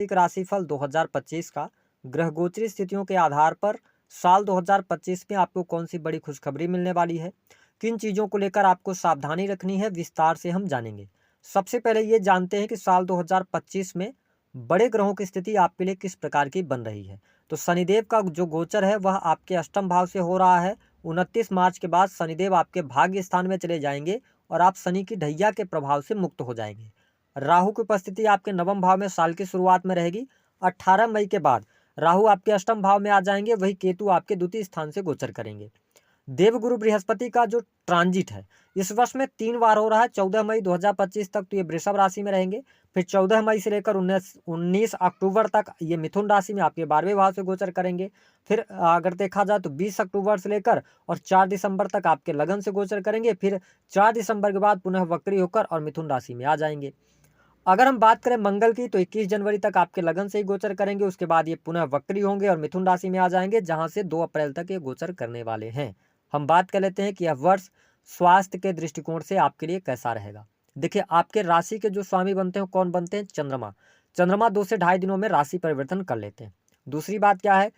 राशिफल 2025 का ग्रह गोचरी स्थितियों के आधार पर साल 2025 में आपको कौन सी बड़ी खुशखबरी मिलने वाली है, किन चीज़ों को लेकर आपको सावधानी रखनी है, विस्तार से हम जानेंगे। सबसे पहले ये जानते हैं कि साल 2025 में बड़े ग्रहों की स्थिति आपके लिए किस प्रकार की बन रही है। तो शनिदेव का जो गोचर है वह आपके अष्टम भाव से हो रहा है। 29 मार्च के बाद शनिदेव आपके भाग्य स्थान में चले जाएंगे और आप शनि की ढैया के प्रभाव से मुक्त हो जाएंगे। राहु की उपस्थिति आपके नवम भाव में साल की शुरुआत में रहेगी। 18 मई के बाद राहु आपके अष्टम भाव में आ जाएंगे, वही केतु आपके द्वितीय स्थान से गोचर करेंगे। देवगुरु बृहस्पति का जो ट्रांजिट है इस वर्ष में 3 बार हो रहा है। 14 मई 2025 तक तो ये वृषभ राशि में रहेंगे, फिर 14 मई से लेकर 19 अक्टूबर तक ये मिथुन राशि में आपके 12वें भाव से गोचर करेंगे। फिर अगर देखा जाए तो 20 अक्टूबर से लेकर और 4 दिसंबर तक आपके लगन से गोचर करेंगे, फिर 4 दिसंबर के बाद पुनः वक्री होकर और मिथुन राशि में आ जाएंगे। अगर हम बात करें मंगल की तो 21 जनवरी तक आपके लगन से ही गोचर करेंगे, उसके बाद ये पुनः वक्री होंगे और मिथुन राशि में आ जाएंगे, जहां से 2 अप्रैल तक ये गोचर करने वाले हैं। हम बात कर लेते हैं कि यह वर्ष स्वास्थ्य के दृष्टिकोण से आपके लिए कैसा रहेगा। देखिए, आपके राशि के जो स्वामी बनते हैं कौन बनते हैं? चंद्रमा। चंद्रमा 2 से ढाई दिनों में राशि परिवर्तन कर लेते हैं। दूसरी बात क्या है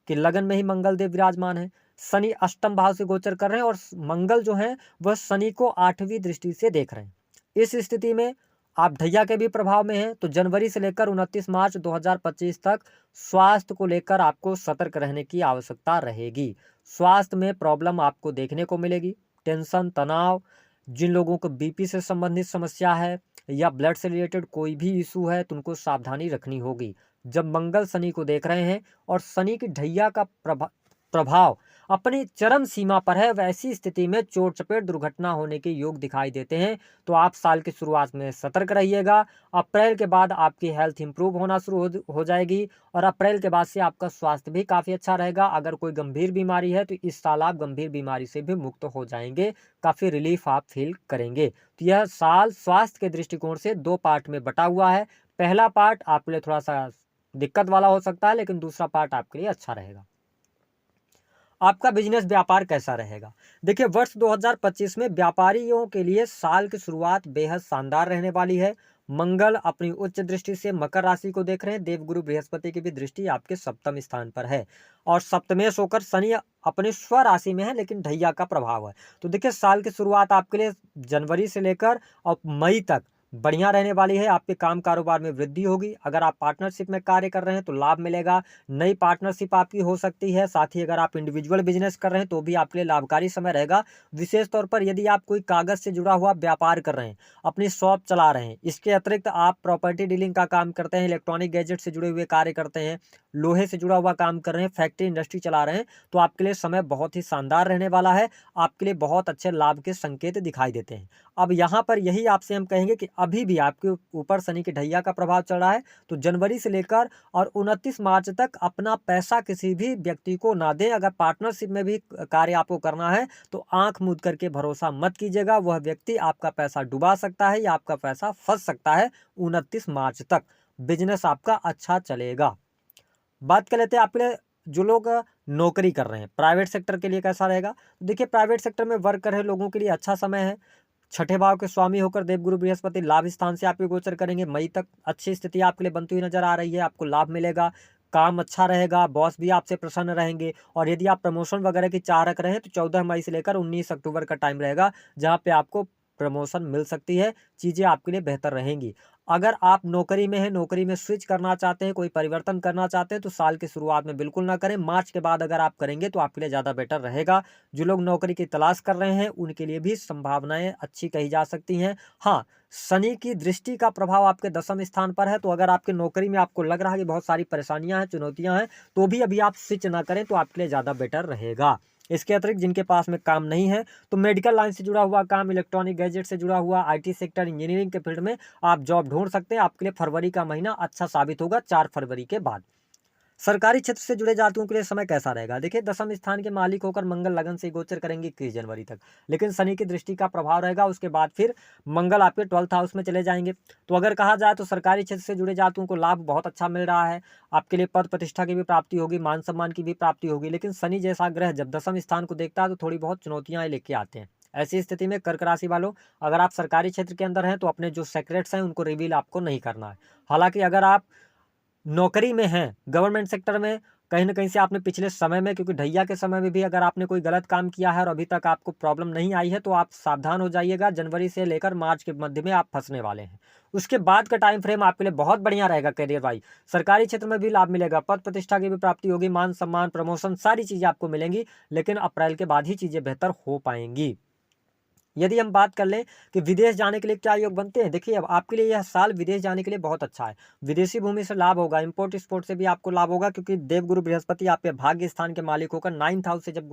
कि लगन में ही मंगल देव विराजमान है। शनि अष्टम भाव से गोचर कर रहे हैं और मंगल जो है वह शनि को 8वीं दृष्टि से देख रहे हैं। इस स्थिति में आप ढैया के भी प्रभाव में हैं, तो जनवरी से लेकर 29 मार्च 2025 तक स्वास्थ्य को लेकर आपको सतर्क रहने की आवश्यकता रहेगी। स्वास्थ्य में प्रॉब्लम आपको देखने को मिलेगी। टेंशन, तनाव, जिन लोगों को बीपी से संबंधित समस्या है या ब्लड से रिलेटेड कोई भी इशू है तो उनको सावधानी रखनी होगी। जब मंगल शनि को देख रहे हैं और शनि की ढैया का प्रभाव अपनी चरम सीमा पर है, वैसी स्थिति में चोट चपेट दुर्घटना होने के योग दिखाई देते हैं। तो आप साल की शुरुआत में सतर्क रहिएगा। अप्रैल के बाद आपकी हेल्थ इंप्रूव होना शुरू हो जाएगी और अप्रैल के बाद से आपका स्वास्थ्य भी काफ़ी अच्छा रहेगा। अगर कोई गंभीर बीमारी है तो इस साल आप गंभीर बीमारी से भी मुक्त हो जाएंगे, काफ़ी रिलीफ आप फील करेंगे। तो यह साल स्वास्थ्य के दृष्टिकोण से 2 पार्ट में बटा हुआ है। पहला पार्ट आपके लिए थोड़ा सा दिक्कत वाला हो सकता है, लेकिन दूसरा पार्ट आपके लिए अच्छा रहेगा। आपका बिजनेस व्यापार कैसा रहेगा? देखिए, वर्ष 2025 में व्यापारियों के लिए साल की शुरुआत बेहद शानदार रहने वाली है। मंगल अपनी उच्च दृष्टि से मकर राशि को देख रहे हैं। देवगुरु बृहस्पति की भी दृष्टि आपके सप्तम स्थान पर है और सप्तमेश होकर शनि अपने स्व राशि में है, लेकिन ढैया का प्रभाव है। तो देखिए, साल की शुरुआत आपके लिए जनवरी से लेकर और मई तक बढ़िया रहने वाली है। आपके काम कारोबार में वृद्धि होगी। अगर आप पार्टनरशिप में कार्य कर रहे हैं तो लाभ मिलेगा। नई पार्टनरशिप आपकी हो सकती है। साथ ही अगर आप इंडिविजुअल बिजनेस कर रहे हैं तो भी आपके लिए लाभकारी समय रहेगा। विशेष तौर पर यदि आप कोई कागज से जुड़ा हुआ व्यापार कर रहे हैं, अपनी शॉप चला रहे हैं, इसके अतिरिक्त आप प्रॉपर्टी डीलिंग का काम करते हैं, इलेक्ट्रॉनिक गैजेट से जुड़े हुए कार्य करते हैं, लोहे से जुड़ा हुआ काम कर रहे हैं, फैक्ट्री इंडस्ट्री चला रहे हैं, तो आपके लिए समय बहुत ही शानदार रहने वाला है। आपके लिए बहुत अच्छे लाभ के संकेत दिखाई देते हैं। अब यहाँ पर यही आपसे हम कहेंगे कि अभी भी आपके ऊपर शनि की ढैया का प्रभाव चल रहा है, तो जनवरी से लेकर और 29 मार्च तक अपना पैसा किसी भी व्यक्ति को ना दें। अगर पार्टनरशिप में भी कार्य आपको करना है तो आंख मूंद करके भरोसा मत कीजिएगा। वह व्यक्ति आपका पैसा डुबा सकता है या आपका पैसा फंस सकता है। 29 मार्च तक बिजनेस आपका अच्छा चलेगा। बात कर लेते हैं आपके लिए जो लोग नौकरी कर रहे हैं, प्राइवेट सेक्टर के लिए कैसा रहेगा। देखिए, प्राइवेट सेक्टर में वर्क कर रहे लोगों के लिए अच्छा समय है। छठे भाव के स्वामी होकर देवगुरु बृहस्पति लाभ स्थान से आपके गोचर करेंगे। मई तक अच्छी स्थिति आपके लिए बनती हुई नजर आ रही है। आपको लाभ मिलेगा, काम अच्छा रहेगा, बॉस भी आपसे प्रसन्न रहेंगे। और यदि आप प्रमोशन वगैरह की चाह रख रहे हैं तो 14 मई से लेकर 19 अक्टूबर का टाइम रहेगा, जहां पे आपको प्रमोशन मिल सकती है। चीज़ें आपके लिए बेहतर रहेंगी। अगर आप नौकरी में हैं, नौकरी में स्विच करना चाहते हैं, कोई परिवर्तन करना चाहते हैं तो साल की शुरुआत में बिल्कुल ना करें। मार्च के बाद अगर आप करेंगे तो आपके लिए ज़्यादा बेटर रहेगा। जो लोग नौकरी की तलाश कर रहे हैं उनके लिए भी संभावनाएं अच्छी कही जा सकती हैं। हाँ, शनि की दृष्टि का प्रभाव आपके दसम स्थान पर है, तो अगर आपकी नौकरी में आपको लग रहा है कि बहुत सारी परेशानियां हैं, चुनौतियां हैं, तो भी अभी आप स्विच ना करें तो आपके लिए ज़्यादा बेटर रहेगा। इसके अतिरिक्त जिनके पास में काम नहीं है तो मेडिकल लाइन से जुड़ा हुआ काम, इलेक्ट्रॉनिक गैजेट से जुड़ा हुआ, आईटी सेक्टर, इंजीनियरिंग के फील्ड में आप जॉब ढूंढ सकते हैं। आपके लिए फरवरी का महीना अच्छा साबित होगा, 4 फरवरी के बाद। सरकारी क्षेत्र से जुड़े जातकों के लिए समय कैसा रहेगा? देखिए, दसम स्थान के मालिक होकर मंगल लगन से गोचर करेंगे 21 जनवरी तक, लेकिन शनि की दृष्टि का प्रभाव रहेगा। उसके बाद फिर मंगल आपके 12th हाउस में चले जाएंगे। तो अगर कहा जाए तो सरकारी क्षेत्र से जुड़े जातकों को लाभ बहुत अच्छा मिल रहा है। आपके लिए पद प्रतिष्ठा की भी प्राप्ति होगी, मान सम्मान की भी प्राप्ति होगी। लेकिन शनि जैसा ग्रह जब दसम स्थान को देखता है तो थोड़ी बहुत चुनौतियां लेके आते हैं। ऐसी स्थिति में कर्क राशि वालों, अगर आप सरकारी क्षेत्र के अंदर हैं तो अपने जो सेक्रेट्स हैं उनको रिवील आपको नहीं करना है। हालांकि अगर आप नौकरी में हैं, गवर्नमेंट सेक्टर में, कहीं न कहीं से आपने पिछले समय में, क्योंकि ढैया के समय में भी अगर आपने कोई गलत काम किया है और अभी तक आपको प्रॉब्लम नहीं आई है, तो आप सावधान हो जाइएगा। जनवरी से लेकर मार्च के मध्य में आप फँसने वाले हैं। उसके बाद का टाइम फ्रेम आपके लिए बहुत बढ़िया रहेगा करियर वाइज़। सरकारी क्षेत्र में भी लाभ मिलेगा, पद प्रतिष्ठा की भी प्राप्ति होगी, मान-सम्मान, प्रमोशन सारी चीज़ें आपको मिलेंगी, लेकिन अप्रैल के बाद ही चीज़ें बेहतर हो पाएँगी। यदि हम बात कर लें कि विदेश जाने के लिए क्या योग बनते हैं, देखिए अब आपके लिए यह साल विदेश जाने के लिए बहुत अच्छा है। विदेशी भूमि से लाभ होगा, इम्पोर्ट एक्सपोर्ट से भी आपको लाभ होगा, क्योंकि देवगुरु बृहस्पति आपके भाग्य स्थान के मालिक होकर 9th हाउस से जब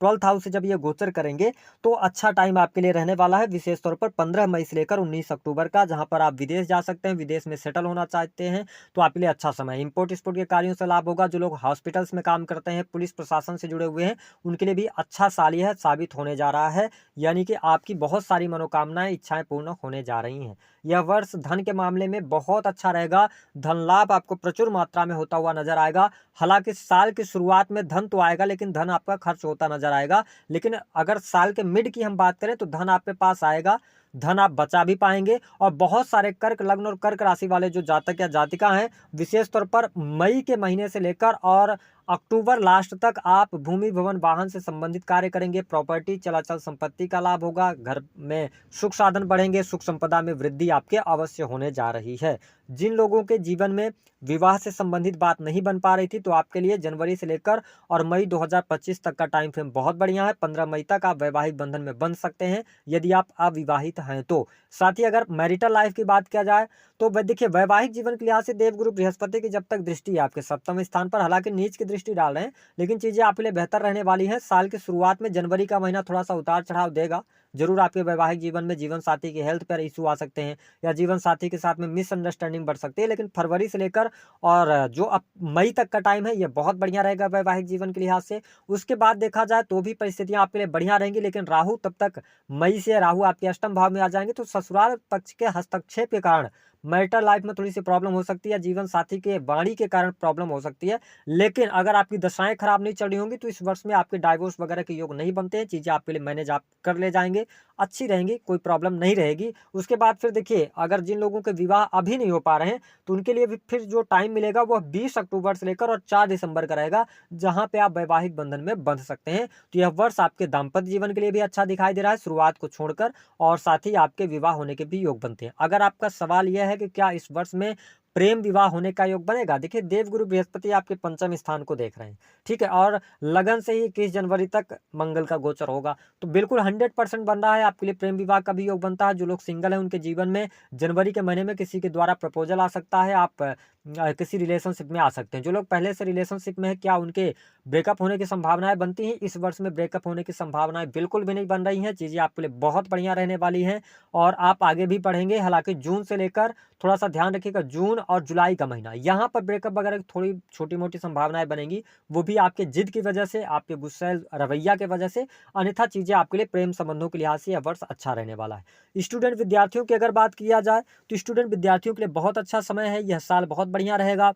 12th हाउस से जब ये गोचर करेंगे, तो अच्छा टाइम आपके लिए रहने वाला है, विशेष तौर पर 15 मई से लेकर 19 अक्टूबर का, जहाँ पर आप विदेश जा सकते हैं, विदेश में सेटल होना चाहते हैं, तो आपके लिए अच्छा समय है। इम्पोर्ट एक्सपोर्ट के कार्यों से लाभ होगा, जो लोग हॉस्पिटल्स में काम करते हैं, पुलिस प्रशासन से जुड़े हुए हैं, उनके लिए भी अच्छा साल यह साबित होने जा रहा है। यानी कि आपकी बहुत सारी मनोकामनाएं, इच्छाएं पूर्ण होने जा रही हैं। यह वर्ष धन के मामले में बहुत अच्छा रहेगा। धन लाभ आपको प्रचुर मात्रा में होता हुआ नजर आएगा। हालांकि साल की शुरुआत में धन तो आएगा, लेकिन धन आपका खर्च होता नजर आएगा। लेकिन अगर साल के मिड की हम बात करें, तो धन आपके पास आएगा, धन आप बचा भी पाएंगे। और बहुत सारे कर्क लग्न और कर्क राशि वाले जो जातक या जातिका हैं, विशेष तौर पर मई के महीने से लेकर और अक्टूबर लास्ट तक आप भूमि भवन वाहन से संबंधित कार्य करेंगे। प्रॉपर्टी चलाचल संपत्ति का लाभ होगा, घर में सुख साधन बढ़ेंगे, सुख संपदा में वृद्धि आपके अवश्य होने जा रही है। जिन लोगों के जीवन में विवाह से संबंधित बात नहीं बन पा रही थी, तो आपके लिए जनवरी से लेकर और मई 2025 तक का टाइम फ्रेम बहुत बढ़िया है। 15 मई तक आप वैवाहिक बंधन में बंध सकते हैं, यदि आप अविवाहित हैं तो। साथ ही अगर मैरिटल लाइफ की बात किया जाए, तो देखिए वैवाहिक जीवन के लिहाज से देवगुरु बृहस्पति की जब तक दृष्टि है आपके 7वें स्थान पर, हालांकि नीच की दृष्टि डाल रहे हैं, लेकिन चीजें आपके लिए बेहतर रहने वाली हैं। साल की शुरुआत में जनवरी का महीना थोड़ा सा उतार चढ़ाव देगा जरूर आपके वैवाहिक जीवन में। जीवन साथी की हेल्थ पर इशू आ सकते हैं, या जीवन साथी के साथ में मिसअंडरस्टैंडिंग बढ़ सकती है, लेकिन फरवरी से लेकर और जो अब मई तक का टाइम है, ये बहुत बढ़िया रहेगा वैवाहिक जीवन के लिहाज से। उसके बाद देखा जाए तो भी परिस्थितियां आपके लिए बढ़िया रहेंगी, लेकिन राहु तब तक, मई से राहु आपके अष्टम भाव में आ जाएंगे, तो ससुराल पक्ष के हस्तक्षेप के कारण मैरिटल लाइफ में थोड़ी सी प्रॉब्लम हो सकती है, जीवन साथी के वाणी के कारण प्रॉब्लम हो सकती है। लेकिन अगर आपकी दशाएं खराब नहीं चल रही होंगी, तो इस वर्ष में आपके डाइवोर्स वगैरह के योग नहीं बनते हैं। चीजें आपके लिए मैनेज आप कर ले जाएंगे, अच्छी रहेंगी, कोई प्रॉब्लम नहीं रहेगी। उसके बाद फिर देखिए, अगर जिन लोगों के विवाह अभी नहीं हो पा रहे हैं, तो उनके लिए भी फिर जो टाइम मिलेगा वह 20 अक्टूबर से लेकर और 4 दिसंबर का रहेगा, जहां पे आप वैवाहिक बंधन में बंध सकते हैं। तो यह वर्ष आपके दाम्पत्य जीवन के लिए भी अच्छा दिखाई दे रहा है, शुरुआत को छोड़कर, और साथ ही आपके विवाह होने के भी योग बनते हैं। अगर आपका सवाल यह है कि क्या इस वर्ष में प्रेम विवाह होने का योग बनेगा, देखिए देवगुरु बृहस्पति आपके पंचम स्थान को देख रहे हैं, ठीक है, और लगन से ही 21 जनवरी तक मंगल का गोचर होगा, तो बिल्कुल 100% बन रहा है आपके लिए। प्रेम विवाह का भी योग बनता है। जो लोग सिंगल हैं, उनके जीवन में जनवरी के महीने में किसी के द्वारा प्रपोजल आ सकता है, आप किसी रिलेशनशिप में आ सकते हैं। जो लोग पहले से रिलेशनशिप में है, क्या उनके ब्रेकअप होने की संभावनाएं बनती हैं? इस वर्ष में ब्रेकअप होने की संभावनाएं बिल्कुल भी नहीं बन रही हैं। चीजें आपके लिए बहुत बढ़िया रहने वाली हैं, और आप आगे भी बढ़ेंगे। हालांकि जून से लेकर थोड़ा सा ध्यान रखिएगा, जून और जुलाई का महीना, यहाँ पर ब्रेकअप वगैरह की थोड़ी छोटी मोटी संभावनाएं बनेंगी, वो भी आपके जिद की वजह से, आपके गुस्सैल रवैया की वजह से। अन्यथा चीजें आपके लिए प्रेम संबंधों के लिहाज से यह वर्ष अच्छा रहने वाला है। स्टूडेंट विद्यार्थियों की अगर बात किया जाए, तो स्टूडेंट विद्यार्थियों के लिए बहुत अच्छा समय है, यह साल बहुत बढ़िया रहेगा।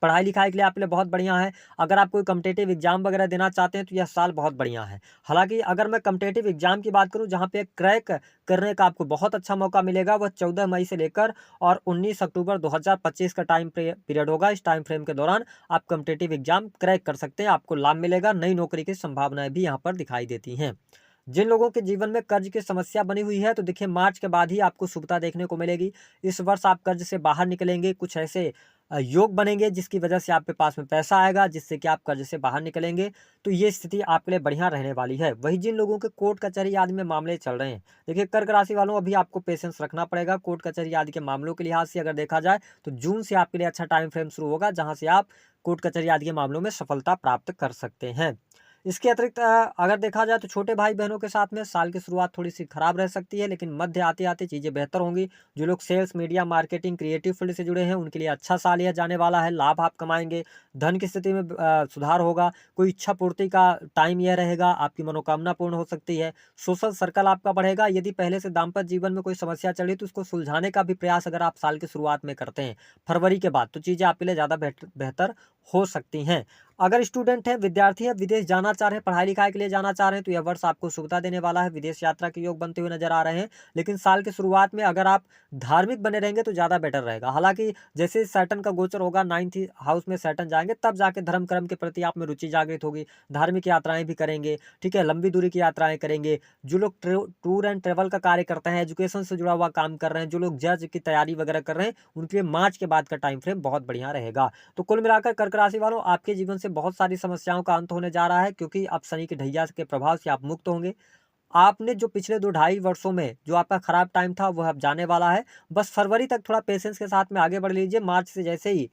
पढ़ाई लिखाई के लिए आपके लिए बहुत बढ़िया है। अगर आप कोई कम्पिटेटिव एग्जाम वगैरह देना चाहते हैं, तो यह साल बहुत बढ़िया है। हालांकि अगर मैं कम्पिटेटिव एग्जाम की बात करूं, जहां पे क्रैक करने का आपको बहुत अच्छा मौका मिलेगा, वह 14 मई से लेकर और 19 अक्टूबर 2025 का टाइम पीरियड होगा। इस टाइम फ्रेम के दौरान आप कम्पिटेटिव एग्जाम क्रैक कर सकते हैं, आपको लाभ मिलेगा। नई नौकरी की संभावनाएं भी यहाँ पर दिखाई देती हैं। जिन लोगों के जीवन में कर्ज की समस्या बनी हुई है, तो देखिए मार्च के बाद ही आपको शुभता देखने को मिलेगी। इस वर्ष आप कर्ज से बाहर निकलेंगे। कुछ ऐसे योग बनेंगे जिसकी वजह से आपके पास में पैसा आएगा, जिससे कि आप कर्ज से बाहर निकलेंगे। तो ये स्थिति आपके लिए बढ़िया रहने वाली है। वही जिन लोगों के कोर्ट कचहरी आदि में मामले चल रहे हैं, देखिए कर्क राशि वालों, अभी आपको पेशेंस रखना पड़ेगा। कोर्ट कचहरी आदि के मामलों के लिहाज से अगर देखा जाए, तो जून से आपके लिए अच्छा टाइम फ्रेम शुरू होगा, जहां से आप कोर्ट कचहरी आदि के मामलों में सफलता प्राप्त कर सकते हैं। इसके अतिरिक्त अगर देखा जाए, तो छोटे भाई बहनों के साथ में साल की शुरुआत थोड़ी सी खराब रह सकती है, लेकिन मध्य आते आते चीज़ें बेहतर होंगी। जो लोग sales, media, marketing, creative field से जुड़े हैं, उनके लिए अच्छा साल यह जाने वाला है। लाभ आप कमाएंगे, धन की स्थिति में सुधार होगा। कोई इच्छा पूर्ति का टाइम यह रहेगा, आपकी मनोकामना पूर्ण हो सकती है। सोशल सर्कल आपका बढ़ेगा। यदि पहले से दाम्पत्य जीवन में कोई समस्या चल रही, तो उसको सुलझाने का भी प्रयास अगर आप साल की शुरुआत में करते हैं फरवरी के बाद, तो चीज़ें आपके लिए ज़्यादा बेहतर हो सकती हैं। अगर स्टूडेंट हैं, विद्यार्थी हैं, विदेश जाना चाह रहे हैं, पढ़ाई लिखाई के लिए जाना चाह रहे हैं, तो यह वर्ष आपको सुविधा देने वाला है, विदेश यात्रा के योग बनते हुए नजर आ रहे हैं। लेकिन साल की शुरुआत में अगर आप धार्मिक बने रहेंगे तो ज़्यादा बेटर रहेगा। हालांकि जैसे सैटर्न का गोचर होगा, 9th हाउस में सैटर्न जाएंगे, तब जाके धर्म कर्म के प्रति आप में रुचि जागृत होगी, धार्मिक यात्राएं भी करेंगे, ठीक है, लंबी दूरी की यात्राएं करेंगे। जो लोग टूर एंड ट्रेवल का कार्य करते हैं, एजुकेशन से जुड़ा हुआ काम कर रहे हैं, जो लोग जज की तैयारी वगैरह कर रहे हैं, उनके लिए मार्च के बाद का टाइम फ्रेम बहुत बढ़िया रहेगा। तो कुल मिलाकर कर्क राशि वालों, आपके जीवन से बहुत सारी समस्याओं का अंत होने जा रहा है, क्योंकि अब शनि की ढैया के प्रभाव से आप मुक्त होंगे। आपने जो पिछले 2 ढाई वर्षों में जो आपका खराब टाइम था वह अब जाने वाला है। बस फरवरी तक थोड़ा पेशेंस के साथ में आगे बढ़ लीजिए। मार्च से जैसे ही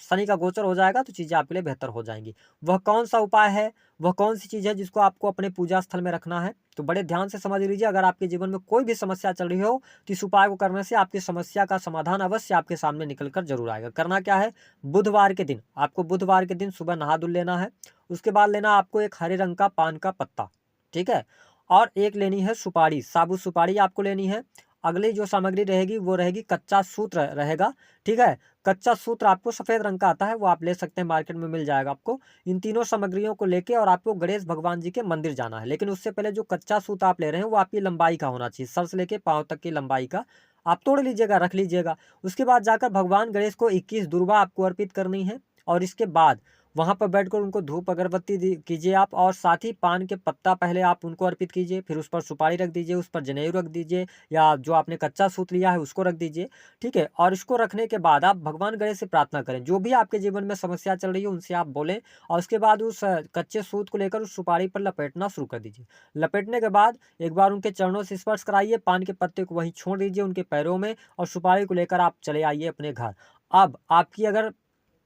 शनि का गोचर हो जाएगा तो चीज़ें आपके लिए बेहतर हो जाएंगी। वह कौन सा उपाय है, वह कौन सी चीज़ है जिसको आपको अपने पूजा स्थल में रखना है, तो बड़े ध्यान से समझ लीजिए। अगर आपके जीवन में कोई भी समस्या चल रही हो तो इस उपाय को करने से आपकी समस्या का समाधान अवश्य आपके सामने निकल कर जरूर आएगा। करना क्या है, बुधवार के दिन आपको, बुधवार के दिन सुबह नहा धुल लेना है। उसके बाद लेना आपको एक हरे रंग का पान का पत्ता, ठीक है, और एक लेनी है सुपारी, साबुत सुपारी आपको लेनी है। अगली जो सामग्री रहेगी वो रहेगी कच्चा सूत्र रहेगा, ठीक है। कच्चा सूत्र आपको सफेद रंग का आता है, वो आप ले सकते हैं, मार्केट में मिल जाएगा आपको। इन तीनों सामग्रियों को लेके और आपको गणेश भगवान जी के मंदिर जाना है। लेकिन उससे पहले जो कच्चा सूत्र आप ले रहे हैं वो आपकी लंबाई का होना चाहिए, सर से लेके पांव तक की लंबाई का। आप तोड़ लीजिएगा, रख लीजिएगा। उसके बाद जाकर भगवान गणेश को 21 दुर्वा आपको अर्पित करनी है। और इसके बाद वहां पर बैठकर उनको धूप अगरबत्ती कीजिए आप, और साथ ही पान के पत्ता पहले आप उनको अर्पित कीजिए, फिर उस पर सुपारी रख दीजिए, उस पर जनेऊ रख दीजिए, या जो आपने कच्चा सूत लिया है उसको रख दीजिए, ठीक है। और इसको रखने के बाद आप भगवान गणेश से प्रार्थना करें, जो भी आपके जीवन में समस्या चल रही है उनसे आप बोलें। और उसके बाद उस कच्चे सूत को लेकर उस सुपारी पर लपेटना शुरू कर दीजिए। लपेटने के बाद एक बार उनके चरणों से स्पर्श कराइए, पान के पत्ते को वहीं छोड़ दीजिए उनके पैरों में, और सुपारी को लेकर आप चले आइए अपने घर। अब आपकी अगर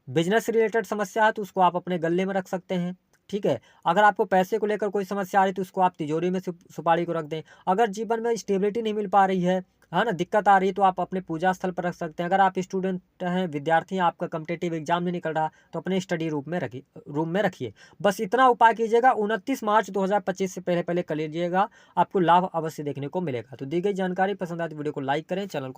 बिजनेस से रिलेटेड समस्या है तो उसको आप अपने गले में रख सकते हैं, ठीक है। अगर आपको पैसे को लेकर कोई समस्या आ रही है तो उसको आप तिजोरी में सुपारी को रख दें। अगर जीवन में स्टेबिलिटी नहीं मिल पा रही है ना, दिक्कत आ रही है, तो आप अपने पूजा स्थल पर रख सकते हैं। अगर आप स्टूडेंट हैं, विद्यार्थी हैं, आपका कॉम्पिटिटिव एग्जाम नहीं निकल रहा, तो अपने स्टडी रूम में रखिए। बस इतना उपाय कीजिएगा, 29 मार्च 2025 से पहले पहले कर लीजिएगा, आपको लाभ अवश्य देखने को मिलेगा। तो दी गई जानकारी पसंद आती वीडियो को लाइक करें, चैनल को